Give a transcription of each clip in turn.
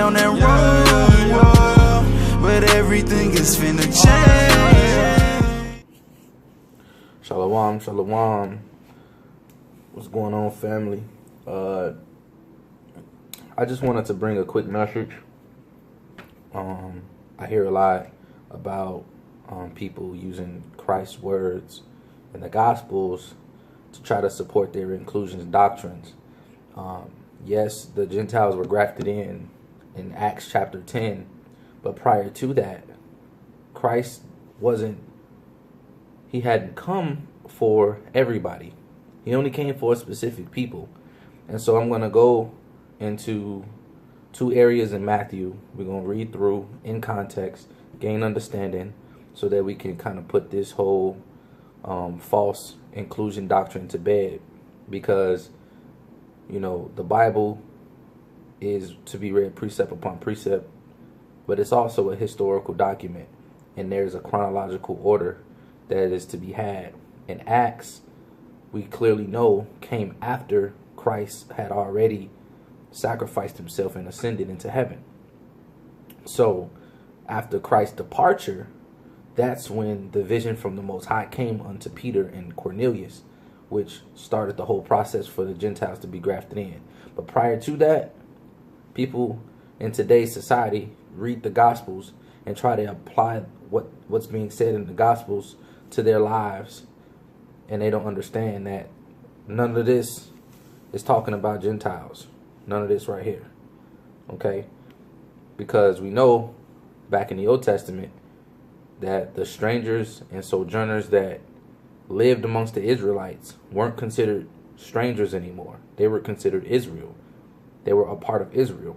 down that road, but everything is finna change. Shalom, shalom. What's going on, family? I just wanted to bring a quick message. I hear a lot about people using Christ's words in the Gospels to try to support their inclusion doctrines. Yes, the Gentiles were grafted in Acts chapter 10, but prior to that, Christ he hadn't come for everybody. He only came for specific people. And so I'm going to go into two areas in Matthew. We're going to read through in context, gain understanding, so that we can kind of put this whole false inclusion doctrine to bed. Because, you know, the Bible is to be read precept upon precept, but it's also a historical document, and there's a chronological order that is to be had. In Acts, we clearly know came after Christ had already sacrificed himself and ascended into heaven. So after Christ's departure, that's when the vision from the Most High came unto Peter and Cornelius, which started the whole process for the Gentiles to be grafted in. But prior to that, people in today's society read the Gospels and try to apply what's being said in the Gospels to their lives, and they don't understand that none of this is talking about Gentiles. None of this right here. Okay? Because we know back in the Old Testament that the strangers and sojourners that lived amongst the Israelites weren't considered strangers anymore. They were considered Israel. They were a part of Israel.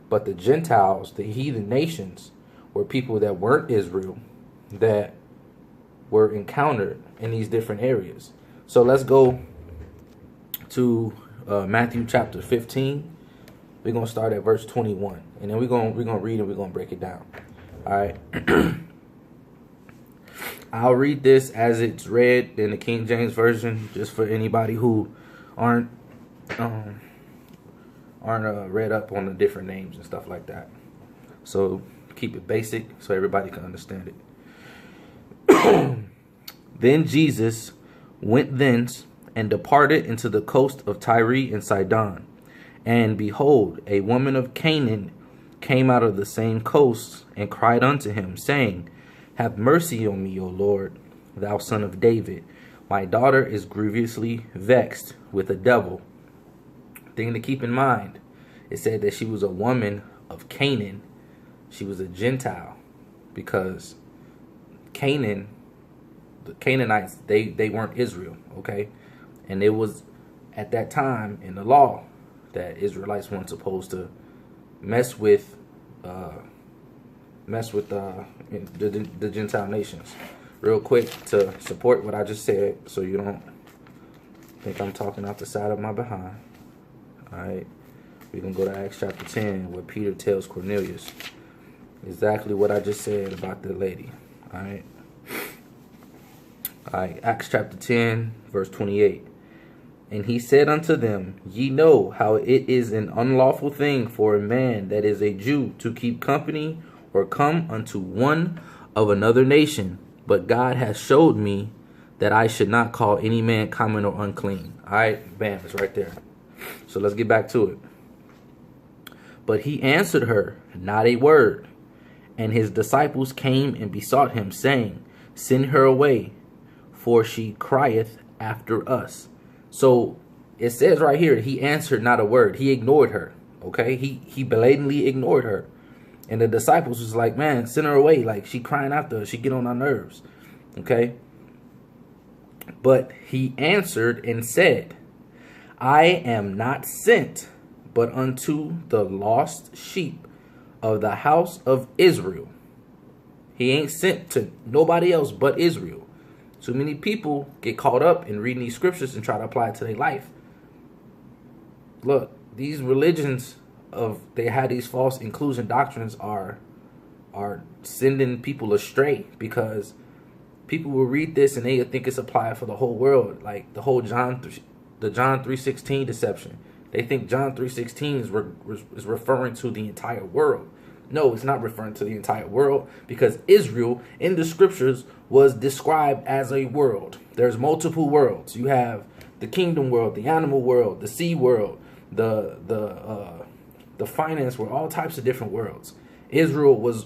But the Gentiles, the heathen nations, were people that weren't Israel, that were encountered in these different areas. So let's go to Matthew chapter 15. We're going to start at verse 21. And then we're going to read and we're going to break it down. All right. I'll read this as it's read in the King James Version, just for anybody who aren't read up on the different names and stuff like that. So keep it basic so everybody can understand it. Then Jesus went thence and departed into the coast of Tyre and Sidon. And behold, a woman of Canaan came out of the same coast and cried unto him, saying, Have mercy on me, O Lord, thou son of David. My daughter is grievously vexed with a devil. Thing to keep in mind, it said that she was a woman of Canaan. She was a Gentile, because Canaan, the Canaanites, they weren't Israel, okay? And it was at that time in the law that Israelites weren't supposed to mess with the Gentile nations. Real quick, to support what I just said, so you don't think I'm talking out the side of my behind. All right, we can go to Acts chapter 10, where Peter tells Cornelius exactly what I just said about the lady. All right. Acts chapter 10, verse 28. And he said unto them, Ye know how it is an unlawful thing for a man that is a Jew to keep company or come unto one of another nation. But God has showed me that I should not call any man common or unclean. All right, bam, it's right there. So let's get back to it. But he answered her not a word. And his disciples came and besought him, saying, Send her away, for she crieth after us. So it says right here, he answered not a word. He ignored her. Okay, he blatantly ignored her. And the disciples was like, man, send her away. Like, she crying after us. She get on our nerves. Okay. But he answered and said, I am not sent but unto the lost sheep of the house of Israel. He ain't sent to nobody else but Israel. Too many people get caught up in reading these scriptures and try to apply it to their life. Look, these religions they had these false inclusion doctrines are sending people astray, because people will read this and they think it's applied for the whole world, like the whole John 3:16 deception. They think John 3:16 is referring to the entire world. No, it's not referring to the entire world, because Israel in the scriptures was described as a world. There's multiple worlds. You have the kingdom world, the animal world, the sea world, the finance world, all types of different worlds. Israel was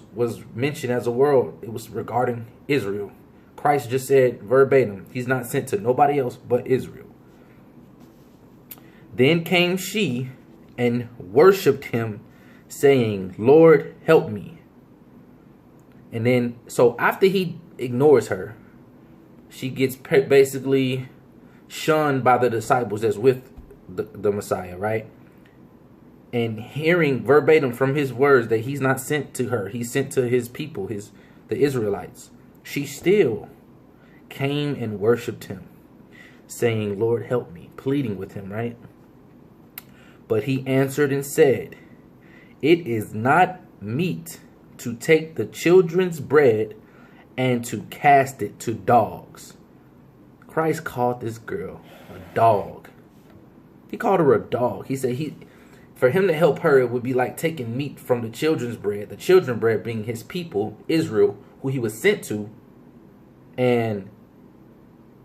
mentioned as a world. It was regarding Israel. Christ just said verbatim, he's not sent to nobody else but Israel. Then came she and worshipped him, saying, Lord, help me. And then, so after he ignores her, she gets basically shunned by the disciples that's with the Messiah, right? And hearing verbatim from his words that he's not sent to her, he's sent to his people, the Israelites, she still came and worshipped him, saying, Lord, help me, pleading with him, right? But he answered and said, it is not meet to take the children's bread and to cast it to dogs. Christ called this girl a dog. He called her a dog. He said for him to help her, it would be like taking meat from the children's bread. The children's bread being his people, Israel, who he was sent to, and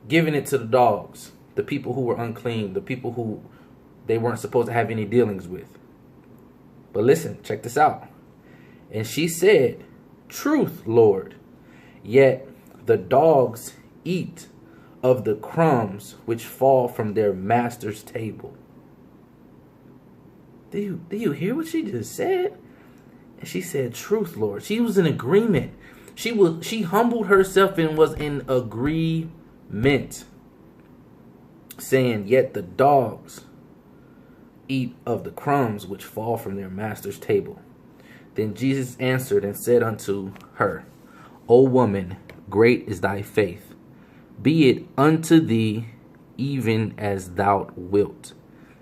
giving it to the dogs, the people who were unclean, the people who they weren't supposed to have any dealings with. But listen, check this out. And she said, truth, Lord, yet the dogs eat of the crumbs which fall from their master's table. Do you hear what she just said? And she said, truth, Lord. She was in agreement. She humbled herself and was in agreement, saying, yet the dogs eat of the crumbs which fall from their master's table. Then Jesus answered and said unto her, O woman, great is thy faith. Be it unto thee even as thou wilt.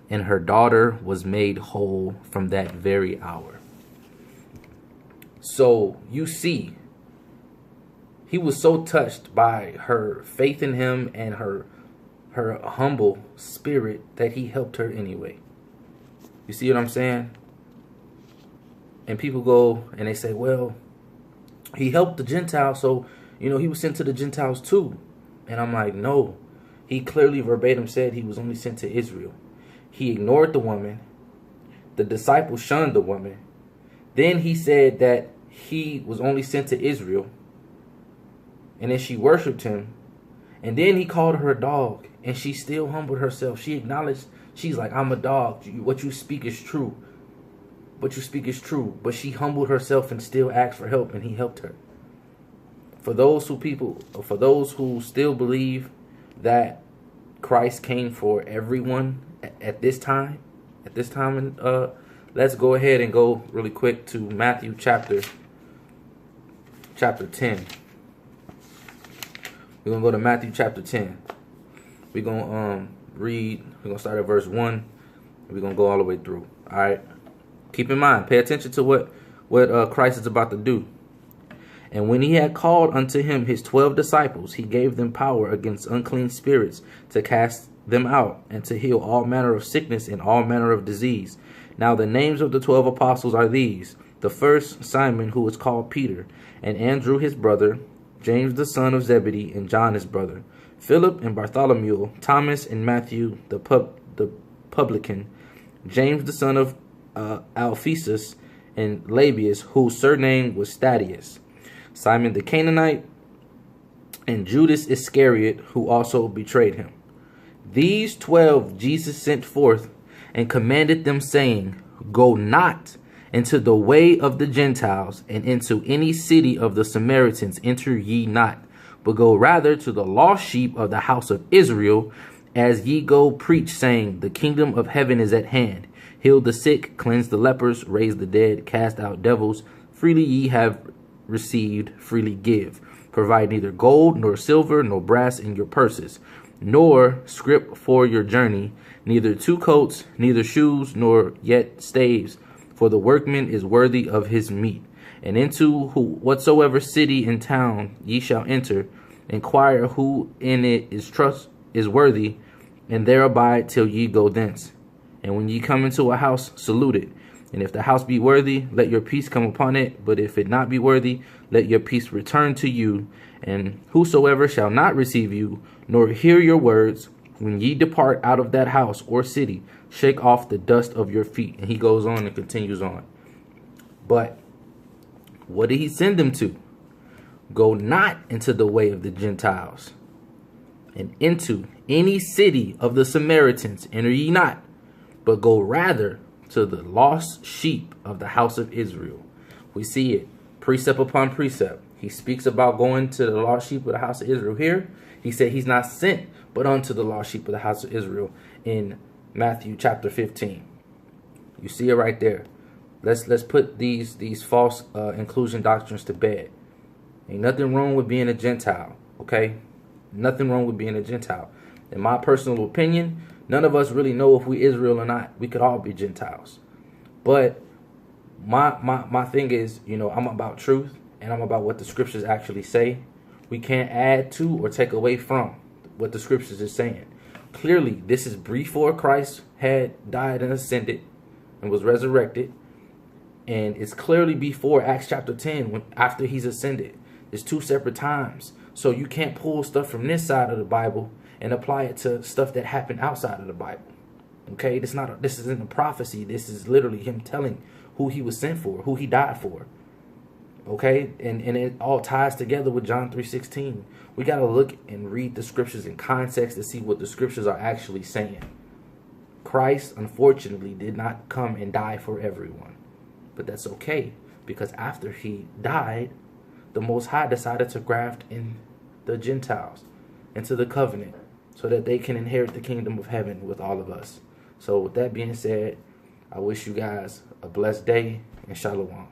And her daughter was made whole from that very hour. So you see, he was so touched by her faith in him and her humble spirit that he helped her anyway. You see what I'm saying? And people go and they say, well, he helped the Gentiles, so, he was sent to the Gentiles too. And I'm like, no. He clearly verbatim said he was only sent to Israel. He ignored the woman. The disciples shunned the woman. Then he said that he was only sent to Israel. And then she worshipped him. And then he called her a dog. And she still humbled herself. She acknowledged, she's like, I'm a dog. What you speak is true. What you speak is true. But she humbled herself and still asked for help. And he helped her. For those who still believe that Christ came for everyone at this time, let's go ahead and go really quick to Matthew chapter 10. We're gonna go to Matthew chapter 10. We're gonna read. We're gonna start at verse 1. And we're gonna go all the way through. All right. Keep in mind, pay attention to what Christ is about to do. And when he had called unto him his 12 disciples, he gave them power against unclean spirits to cast them out and to heal all manner of sickness and all manner of disease. Now the names of the 12 apostles are these: the first, Simon, who is called Peter, and Andrew his brother, James the son of Zebedee, and John his brother, Philip and Bartholomew, Thomas and Matthew the publican, James the son of Alphaeus, and Labius, whose surname was Thaddeus, Simon the Canaanite, and Judas Iscariot, who also betrayed him. These 12 Jesus sent forth and commanded them, saying, Go not into the way of the Gentiles, and into any city of the Samaritans enter ye not, but go rather to the lost sheep of the house of Israel. As ye go, preach, saying, The kingdom of heaven is at hand. Heal the sick, cleanse the lepers, raise the dead, cast out devils. Freely ye have received, freely give. Provide neither gold, nor silver, nor brass in your purses, nor scrip for your journey, neither two coats, neither shoes, nor yet staves, for the workman is worthy of his meat. And into whatsoever city and town ye shall enter, inquire who in it is worthy, and there abide till ye go thence. And when ye come into a house, salute it. And if the house be worthy, let your peace come upon it. But if it not be worthy, let your peace return to you. And whosoever shall not receive you, nor hear your words, when ye depart out of that house or city, shake off the dust of your feet. And he goes on and continues on. But what did he send them to? Go not into the way of the Gentiles, and into any city of the Samaritans enter ye not, but go rather to the lost sheep of the house of Israel. We see it precept upon precept. He speaks about going to the lost sheep of the house of Israel. Here, he said he's not sent but unto the lost sheep of the house of Israel in Matthew chapter 15. You see it right there. Let's put these false inclusion doctrines to bed. Ain't nothing wrong with being a Gentile, okay? Nothing wrong with being a Gentile. In my personal opinion, none of us really know if we Israel or not. We could all be Gentiles. But my thing is, you know, I'm about truth and I'm about what the scriptures actually say. We can't add to or take away from what the scriptures is saying. Clearly, this is before Christ had died and ascended and was resurrected. And it's clearly before Acts chapter 10, after he's ascended. It's two separate times. So you can't pull stuff from this side of the Bible and apply it to stuff that happened outside of the Bible. Okay, this isn't a prophecy. This is literally him telling who he was sent for, who he died for. Okay, and it all ties together with John 3:16. We got to look and read the scriptures in context to see what the scriptures are actually saying. Christ, unfortunately, did not come and die for everyone. But that's okay, because after he died, the Most High decided to graft in the Gentiles into the covenant so that they can inherit the kingdom of heaven with all of us. So with that being said, I wish you guys a blessed day and shalom.